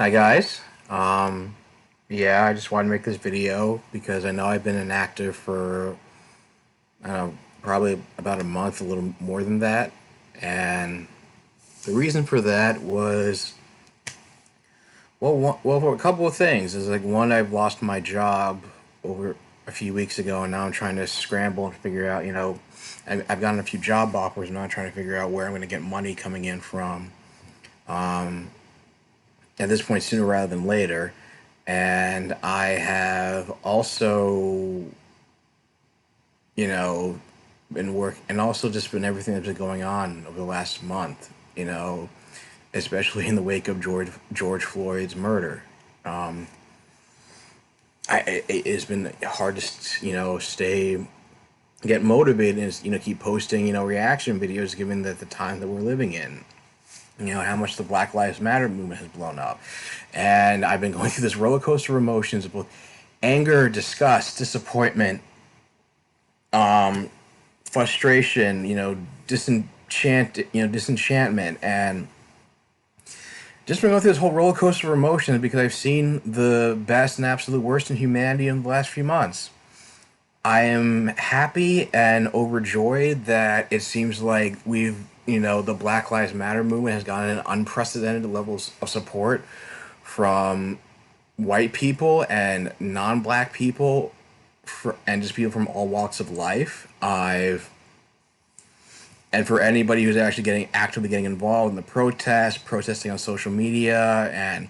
Hi guys. Yeah, I just wanted to make this video because I know I've been inactive for I don't know, probably about a month, a little more than that. And the reason for that was for a couple of things. Is like one, I've lost my job over a few weeks ago, and now I'm trying to scramble and figure out. I've gotten a few job offers, and now I'm trying to figure out where I'm going to get money coming in from. At this point, sooner rather than later. And I have also, you know, been work and also just been everything that's been going on over the last month, especially in the wake of George Floyd's murder. Um, it's been hard to stay get motivated and keep posting reaction videos given that the time that we're living in. How much the Black Lives Matter movement has blown up. And I've been going through this roller coaster of emotions of both anger, disgust, disappointment, frustration, disenchantment, and just been going through this whole roller coaster of emotions because I've seen the best and absolute worst in humanity in the last few months. I am happy and overjoyed that it seems like the Black Lives Matter movement has gotten unprecedented levels of support from white people and non-black people and just people from all walks of life. And for anybody who's actually actively getting involved in the protesting on social media and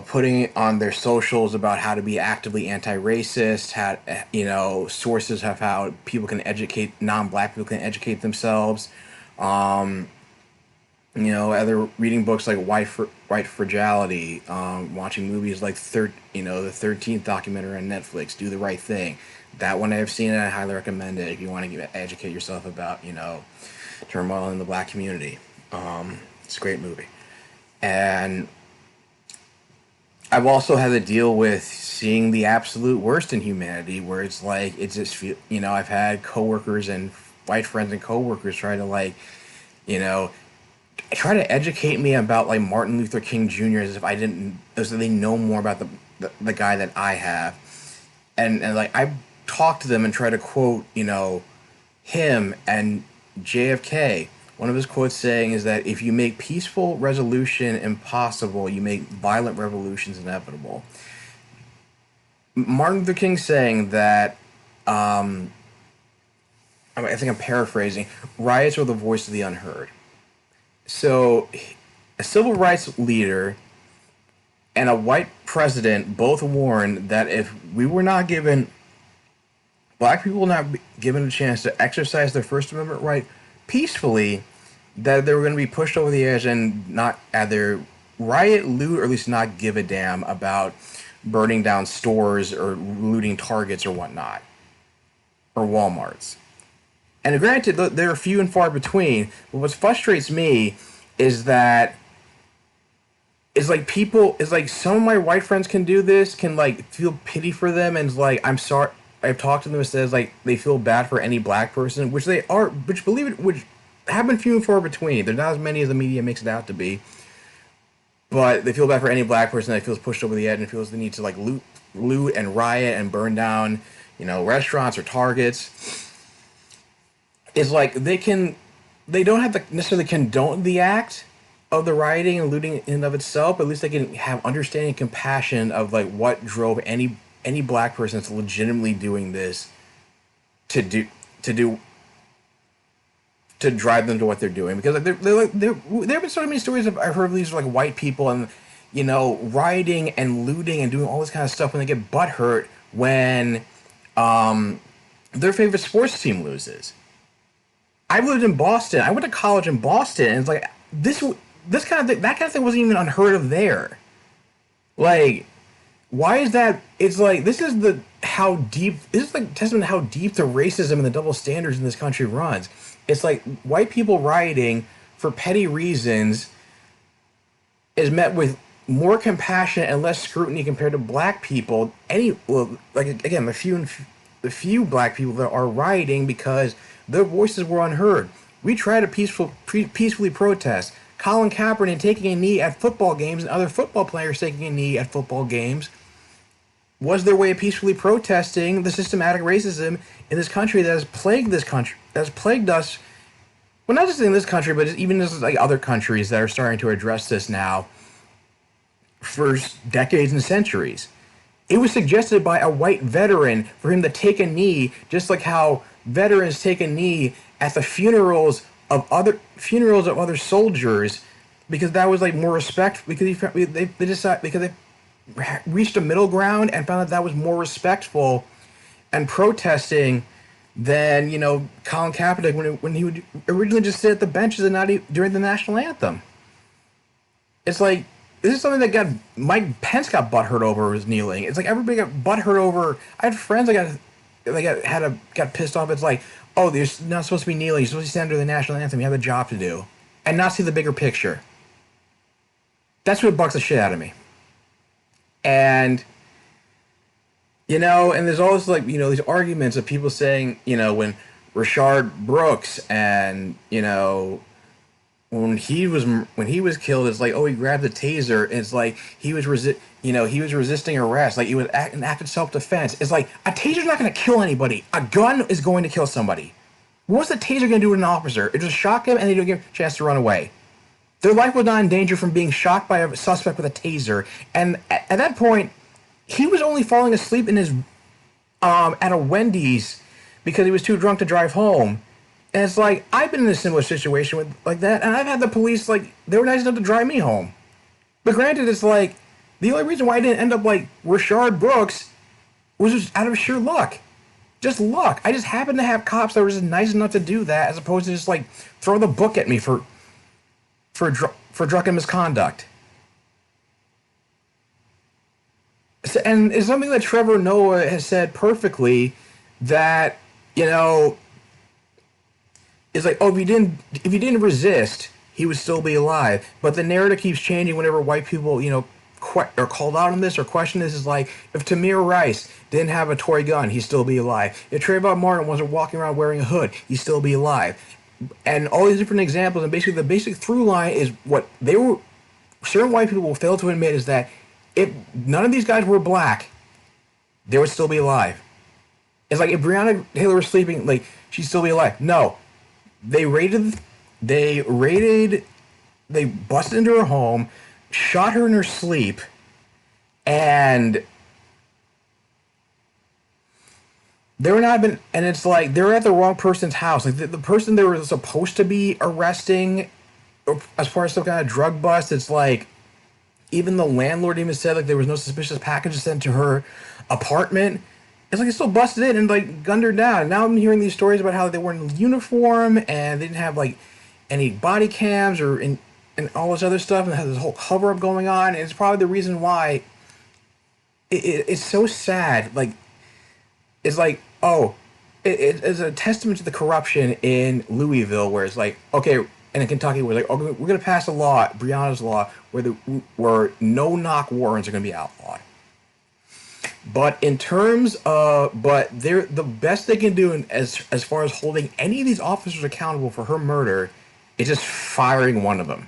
putting on their socials about how to be actively anti-racist, how sources of how people can educate non-black people can educate themselves. Other reading books like White Fragility, watching movies like the 13th documentary on Netflix, Do the Right Thing. That one I've seen and I highly recommend it if you want to educate yourself about turmoil in the black community. It's a great movie, and I've also had to deal with seeing the absolute worst in humanity, where it's like it just I've had coworkers and white friends and coworkers try to you know try to educate me about like Martin Luther King Jr. as if they know more about the guy that I have, and like I talk to them and try to quote him and JFK. One of his quotes saying is that if you make peaceful resolution impossible, you make violent revolutions inevitable. Martin Luther King saying that, I think I'm paraphrasing, riots are the voice of the unheard. So, a civil rights leader and a white president both warned that if we were not given, black people were not given a chance to exercise their First Amendment right peacefully, that they were going to be pushed over the edge and not either riot, loot, or at least not give a damn about burning down stores or looting Targets or whatnot, or Walmarts. And granted, they're few and far between, but what frustrates me is that it's like some of my white friends can do this, can like feel pity for them, and it's like I'm sorry. I've talked to them and says like they feel bad for any black person, which they are, which believe it, which have been few and far between. They're not as many as the media makes it out to be, but they feel bad for any black person that feels pushed over the edge and feels the need to like loot and riot and burn down, restaurants or Targets. Is like they don't have to necessarily condone the act of the rioting and looting in and of itself, but at least they can have understanding and compassion of like what drove any black person that's legitimately doing this to do to do to drive them to what they're doing, because like there have been so many stories I've heard of these like white people and rioting and looting and doing all this kind of stuff when they get butthurt when their favorite sports team loses. I lived in Boston. I went to college in Boston, and it's like this kind of thing, that kind of thing wasn't even unheard of there. Like, why is that? It's like this is like testament to how deep the racism and the double standards in this country runs. It's like white people rioting for petty reasons is met with more compassion and less scrutiny compared to black people. Like again, the few black people that are rioting because their voices were unheard. We try to peacefully protest. Colin Kaepernick taking a knee at football games and other football players taking a knee at football games was their way of peacefully protesting the systematic racism in this country that has plagued this country, that has plagued us. Well, not just in this country, but even just like other countries that are starting to address this now for decades and centuries. It was suggested by a white veteran for him to take a knee, just like how veterans take a knee at the funerals of other soldiers, because that was like more respect. Because they decided, because they reached a middle ground and found that that was more respectful and protesting than Colin Kaepernick when he would originally just sit at the benches and not during the national anthem. It's like this is something that got Mike Pence got butthurt over was kneeling. It's like everybody got butthurt over. I had friends that got pissed off. It's like, oh, you're not supposed to be kneeling. You're supposed to stand under the national anthem. You have a job to do, and not see the bigger picture. That's what bugs the shit out of me. And and there's always like these arguments of people saying when Rashard Brooks and when he was killed, it's like, oh, he grabbed the taser. It's like he was resisting arrest, like it was an act of self-defense. It's like a taser's not going to kill anybody. A gun is going to kill somebody. What's the taser going to do to an officer? It just shock him and they don't give him a chance to run away. Their life was not in danger from being shot by a suspect with a taser. And at that point, he was only falling asleep in his at a Wendy's because he was too drunk to drive home. And it's like, I've been in a similar situation with like that, and I've had the police, like, they were nice enough to drive me home. But granted, it's like, the only reason why I didn't end up like Rashard Brooks was just out of sheer luck. Just luck. I just happened to have cops that were just nice enough to do that, as opposed to just like throw the book at me for drunken misconduct. And it's something that Trevor Noah has said perfectly, that it's like, oh, if you didn't resist, he would still be alive. But the narrative keeps changing whenever white people are called out on this or question this. Is like, if Tamir Rice didn't have a toy gun, he'd still be alive. If Trayvon Martin wasn't walking around wearing a hood, he'd still be alive. And all these different examples, and basically the basic through line is what certain white people will fail to admit is that if none of these guys were black, they would still be alive. It's like if Breonna Taylor was sleeping, like, she'd still be alive. No. They busted into her home, shot her in her sleep, and they were not been, and it's like, they were at the wrong person's house. Like, the person they were supposed to be arresting as part of some kind of drug bust, it's like, even the landlord even said, like, there was no suspicious packages sent to her apartment. It's like they still busted in and like gunned her down. And now I'm hearing these stories about how they weren't in uniform and they didn't have like any body cams and all this other stuff, and they had this whole cover up going on. And it's probably the reason why it's so sad. Like, it's like, oh, it's a testament to the corruption in Louisville, where it's like, okay, and in Kentucky, we're like, oh, we're going to pass a law, Breonna's law, where no knock warrants are going to be outlawed. But in terms of, the best they can do as far as holding any of these officers accountable for her murder is just firing one of them.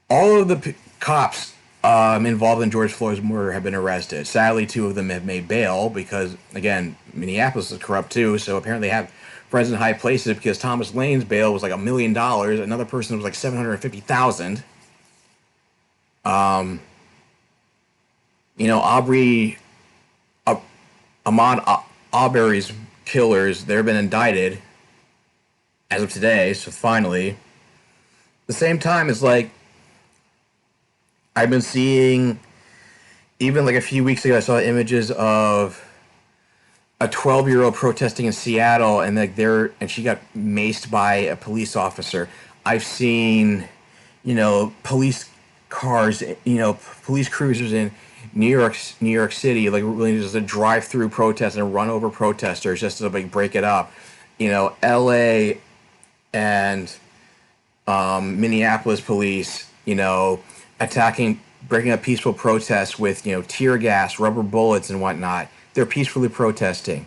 All of the cops involved in George Floyd's murder have been arrested. Sadly, 2 of them have made bail because, again, Minneapolis is corrupt too. So apparently, they have friends in high places, because Thomas Lane's bail was like $1 million. Another person was like $750,000. Ahmaud Arbery's killers, they've been indicted as of today, so finally. At the same time, it's like, I've been seeing, even like a few weeks ago, I saw images of a 12-year-old protesting in Seattle, and like she got maced by a police officer. I've seen, police cars, police cruisers in New York City, like really just a drive-through protest and run over protesters just to like break it up. L.A. and Minneapolis police, breaking up peaceful protests with tear gas, rubber bullets, and whatnot. They're peacefully protesting.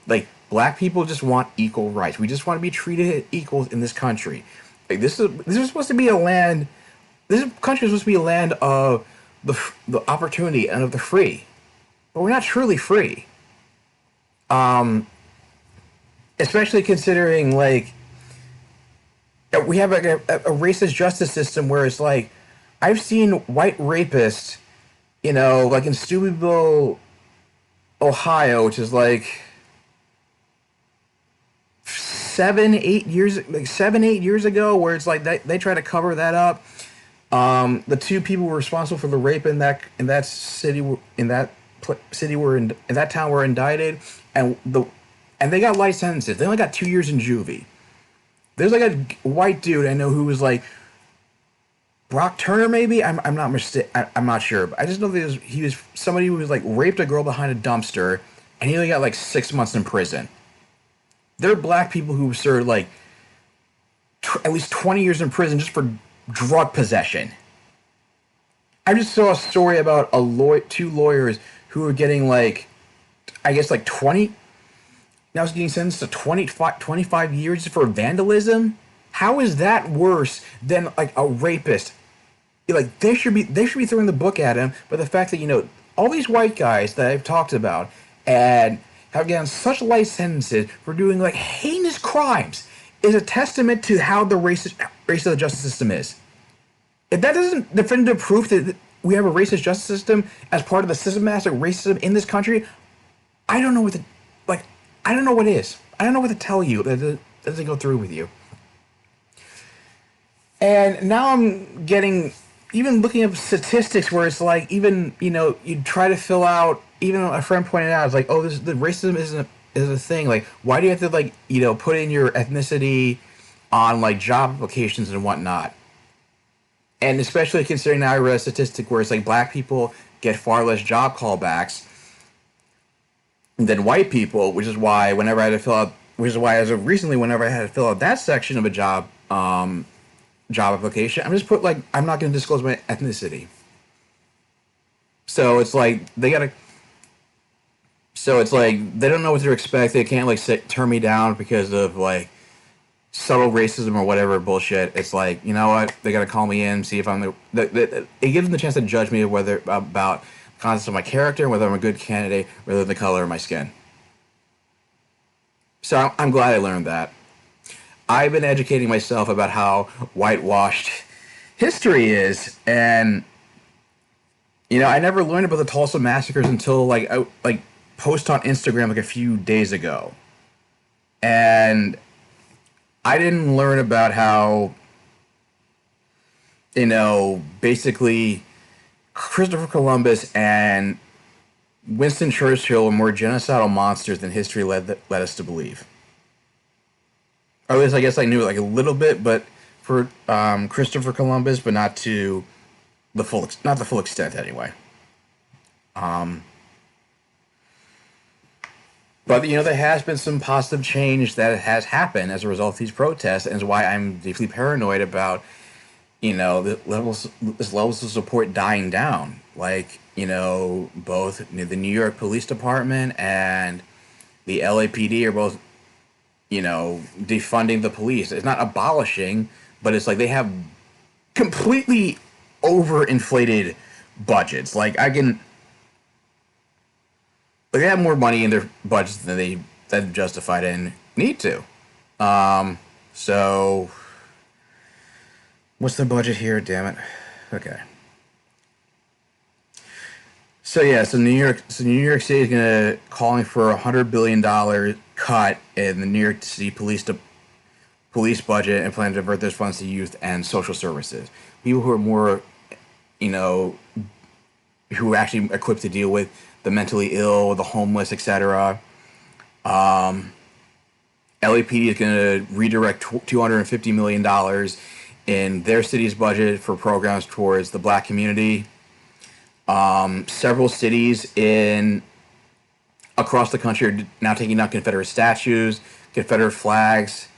Like, Black people just want equal rights. We just want to be treated as equals in this country. Like this is supposed to be a land. This country is supposed to be a land of the opportunity and of the free, but we're not truly free. Especially considering like we have like a racist justice system where it's like I've seen white rapists, like in Steubenville, Ohio, which is like 7, 8 years ago, where it's like they try to cover that up. The two people responsible for the rape in that city were in that town were indicted, and they got light sentences. They only got 2 years in juvie. There's like a white dude I know who was like Brock Turner, maybe. I'm not I'm not sure, but I just know that he was somebody who was like raped a girl behind a dumpster, and he only got like 6 months in prison. There are black people who served like at least 20 years in prison just for drug possession. I just saw a story about two lawyers who were getting like, I guess like 20. Now it's getting sentenced to 25 years for vandalism. How is that worse than like a rapist? Like they should be throwing the book at him. But the fact that all these white guys that I've talked about and have gotten such light sentences for doing like heinous crimes is a testament to how the racist of the justice system is. If that isn't definitive proof that we have a racist justice system as part of the systematic racism in this country, I don't know what I don't know what is. I don't know what to tell you that doesn't go through with you. And now I'm getting, even looking at statistics where it's like, even, you try to fill out, even a friend pointed out, it's like, oh, the racism is a thing. Like, why do you have to put in your ethnicity on like job applications and whatnot? And especially considering now I read a statistic where it's like black people get far less job callbacks than white people, which is why as of recently, whenever I had to fill out that section of a job application, I'm just put like, I'm not going to disclose my ethnicity. So it's like they don't know what to expect. They can't turn me down because of like subtle racism or whatever bullshit. It's like, you know what? They got to call me in, see if I'm it gives them the chance to judge me whether about context of my character and whether I'm a good candidate rather than the color of my skin. So I'm glad I learned that. I've been educating myself about how whitewashed history is, and I never learned about the Tulsa massacres until I post on Instagram like a few days ago, and I didn't learn about how basically Christopher Columbus and Winston Churchill were more genocidal monsters than history led us to believe. Or at least I guess I knew it like a little bit, but for Christopher Columbus, but not to the full extent anyway. But there has been some positive change that has happened as a result of these protests, and is why I'm deeply paranoid about the levels of support dying down. Like both the New York Police Department and the LAPD are both defunding the police. It's not abolishing, but it's like they have completely overinflated budgets. Like they have more money in their budgets than they've justified and need to. So what's the budget here? Damn it. Okay. So New York City is gonna calling for $100 billion cut in the New York City police budget and plan to divert those funds to youth and social services. People who are more, who are actually equipped to deal with the mentally ill, the homeless, etc. LAPD is going to redirect $250 million in their city's budget for programs towards the black community. Several cities across the country are now taking down Confederate statues, Confederate flags.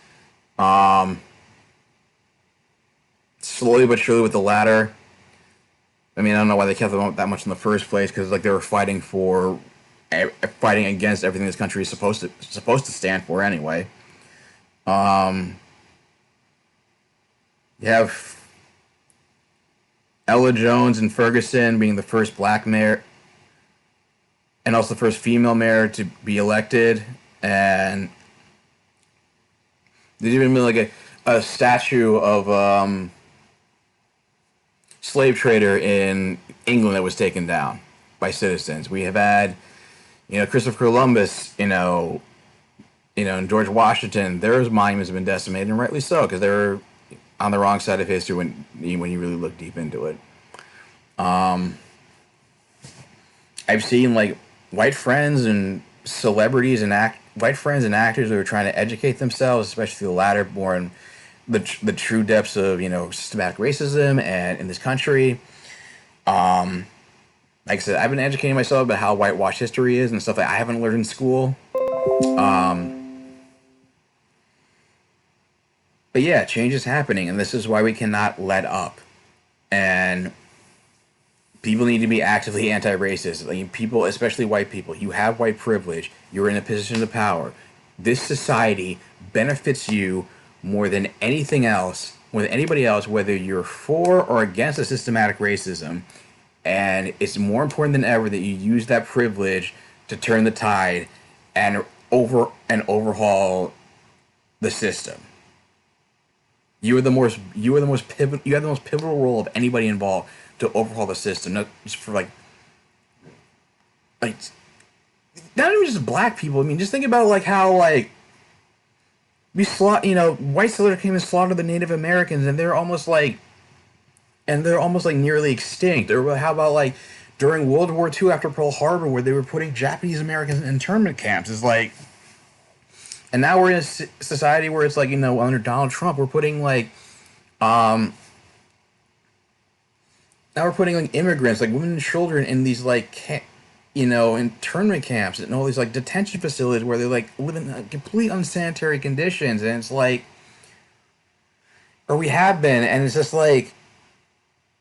Slowly but surely with the latter. I mean, I don't know why they kept them up that much in the first place, because they were fighting for fighting against everything this country is supposed to stand for anyway. You have Ella Jones and Ferguson being the first black mayor and also the first female mayor to be elected, and there's even been like a statue of slave trader in England that was taken down by citizens. We have had, Christopher Columbus, and George Washington. Their monuments have been decimated, and rightly so, because they were on the wrong side of history when you really look deep into it. I've seen like white friends and celebrities and white friends and actors who are trying to educate themselves, especially the latter, more in the true depths of systematic racism and in this country. Like I said, I've been educating myself about how whitewash history is and stuff that I haven't learned in school. But yeah, change is happening, and this is why we cannot let up. And people need to be actively anti-racist. Like, people, especially white people, you have white privilege. You're in a position of power. This society benefits you more than anything else, more than anybody else, whether you're for or against a systematic racism. And it's more important than ever that you use that privilege to turn the tide and overhaul the system. You have the most pivotal role of anybody involved to overhaul the system, not just for like not even just black people. I mean, just think about like how like white settlers came and slaughtered the Native Americans, and they're almost like nearly extinct. Or how about like during World War II after Pearl Harbor, where they were putting Japanese Americans in internment camps? It's like, and now we're in a society where it's like, under Donald Trump, we're putting like, now we're putting like immigrants, like women and children, in these like, internment camps and all these like detention facilities where they like live in complete unsanitary conditions, and it's like, or we have been, and it's just like,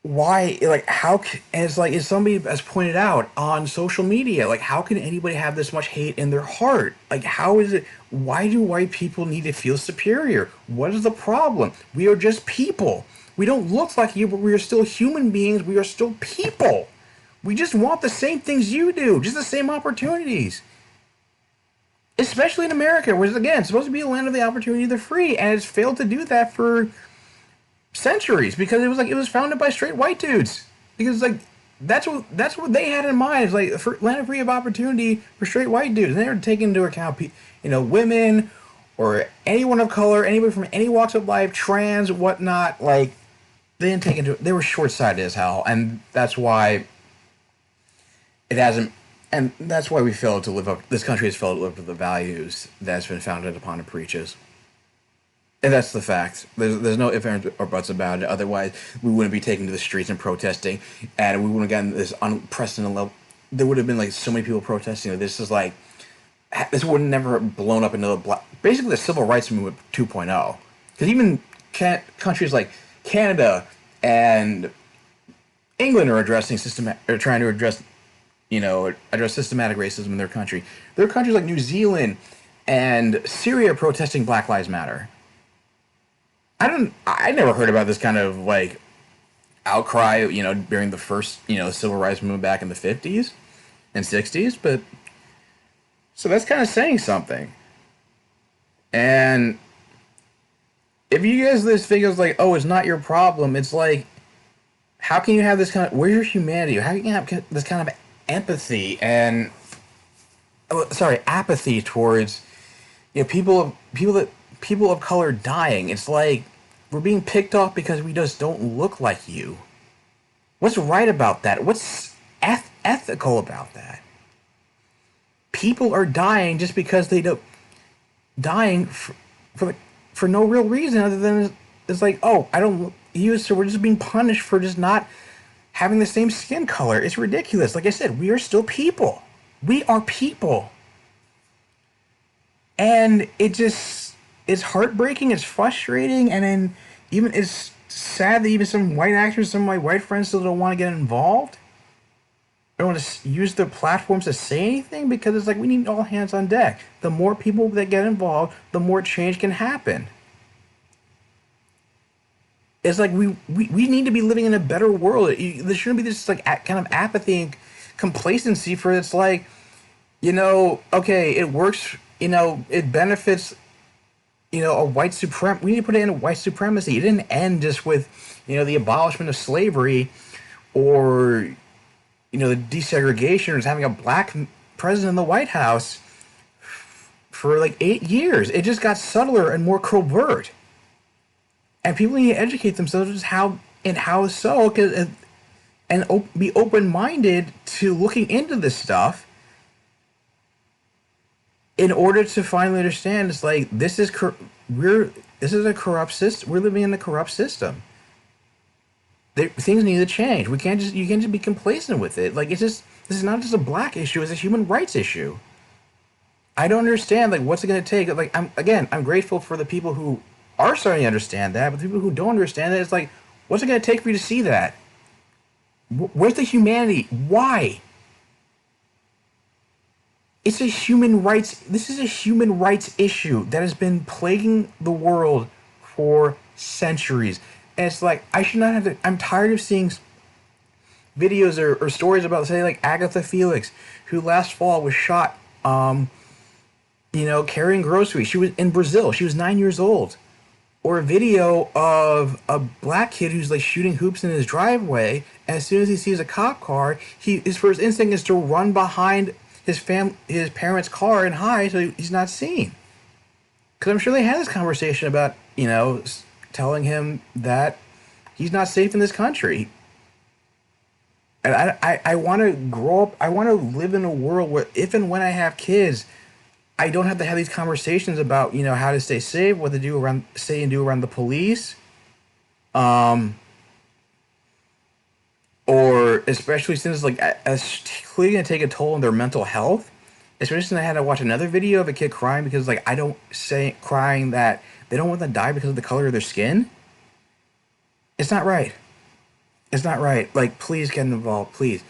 why, like, and it's like, as somebody has pointed out on social media, like, how can anybody have this much hate in their heart? Like, how is it, why do white people need to feel superior? What is the problem? We are just people. We don't look like you, but we are still human beings. We are still people. We just want the same things you do, just the same opportunities. Especially in America, which is, again, supposed to be a land of the opportunity, the free, and it's failed to do that for centuries, because it was founded by straight white dudes, because like that's what they had in mind. It's like for land free of opportunity for straight white dudes, and they were taking into account women or anyone of color, anybody from any walks of life, trans, whatnot. Like, they were short-sighted as hell, and that's why it hasn't, and that's why this country has failed to live up to the values that's been founded upon and preaches. And that's the fact. There's no ifs, ands, or buts about it. Otherwise, we wouldn't be taking to the streets and protesting, and we wouldn't have gotten this unprecedented level. There would have been like so many people protesting. This would have never blown up into basically the civil rights movement 2.0. Because even countries like Canada and England are trying to address systematic racism in their country. There are countries like New Zealand and Syria protesting Black Lives Matter. I never heard about this kind of like outcry, during the first, civil rights movement back in the 50s and 60s, but so that's kind of saying something. And if you guys this figures like, oh, it's not your problem, it's like, how can you have this kind of, where's your humanity? How can you have this kind of empathy and apathy towards people of color dying? It's like we're being picked off because we just don't look like you. What's right about that? What's ethical about that? People are dying just because they don't dying for no real reason other than it's like, oh, I don't use, so we're just being punished for just not having the same skin color. It's ridiculous. Like I said, we are still people. We are people. And it's heartbreaking, it's frustrating, and then even it's sad that even some white actors, some of my white friends still don't want to get involved. don't want to use their platforms to say anything because it's like we need all hands on deck. The more people that get involved, the more change can happen. It's like we need to be living in a better world. There shouldn't be this like kind of apathy and complacency for it's like, okay, it works, it benefits, a we need to put it in white supremacy. It didn't end just with, the abolishment of slavery or, the desegregation or just having a black president in the White House for like 8 years. It just got subtler and more covert. And people need to educate themselves just how so, be open minded to looking into this stuff in order to finally understand. It's like this is a corrupt system. We're living in a corrupt system. Things need to change. You can't just be complacent with it. Like this is not just a black issue. It's a human rights issue. I don't understand like what's it going to take. Like I'm grateful for the people who are starting to understand that, but the people who don't understand that, it's like, what's it going to take for you to see that? Where's the humanity? Why? It's a human rights. This is a human rights issue that has been plaguing the world for centuries. And it's like I should not have to. I'm tired of seeing videos or stories about, say, like Agatha Felix, who last fall was shot, carrying groceries. She was in Brazil. She was 9 years old. Or a video of a black kid who's like shooting hoops in his driveway, and as soon as he sees a cop car, his first instinct is to run behind his parents' car and hide so he's not seen. Because I'm sure they had this conversation about telling him that he's not safe in this country. And I want to grow up. I want to live in a world where if and when I have kids, I don't have to have these conversations about how to stay safe, what to do around say and do around the police, or especially since like it's clearly gonna take a toll on their mental health. Especially since I had to watch another video of a kid crying because like I don't say crying that they don't want to die because of the color of their skin. It's not right. It's not right. Like please get involved, please.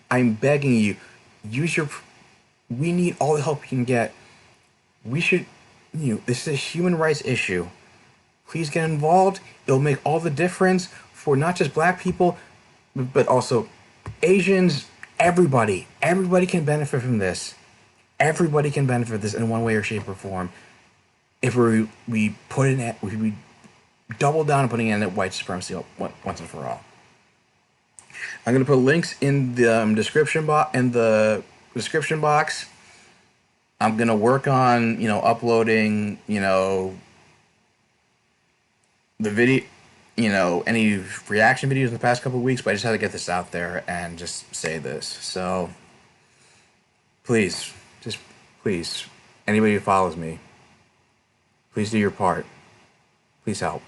I'm begging you. Use your. We need all the help we can get. We should, this is a human rights issue. Please get involved. It'll make all the difference for not just black people, but also Asians, everybody. Everybody can benefit from this. Everybody can benefit from this in one way or shape or form. If we put in it, we double down on putting in that white supremacy once and for all. I'm gonna put links in the description box. I'm gonna work on uploading the video, any reaction videos in the past couple of weeks, but I just had to get this out there and just say this. So please, just please, anybody who follows me, please do your part. Please help.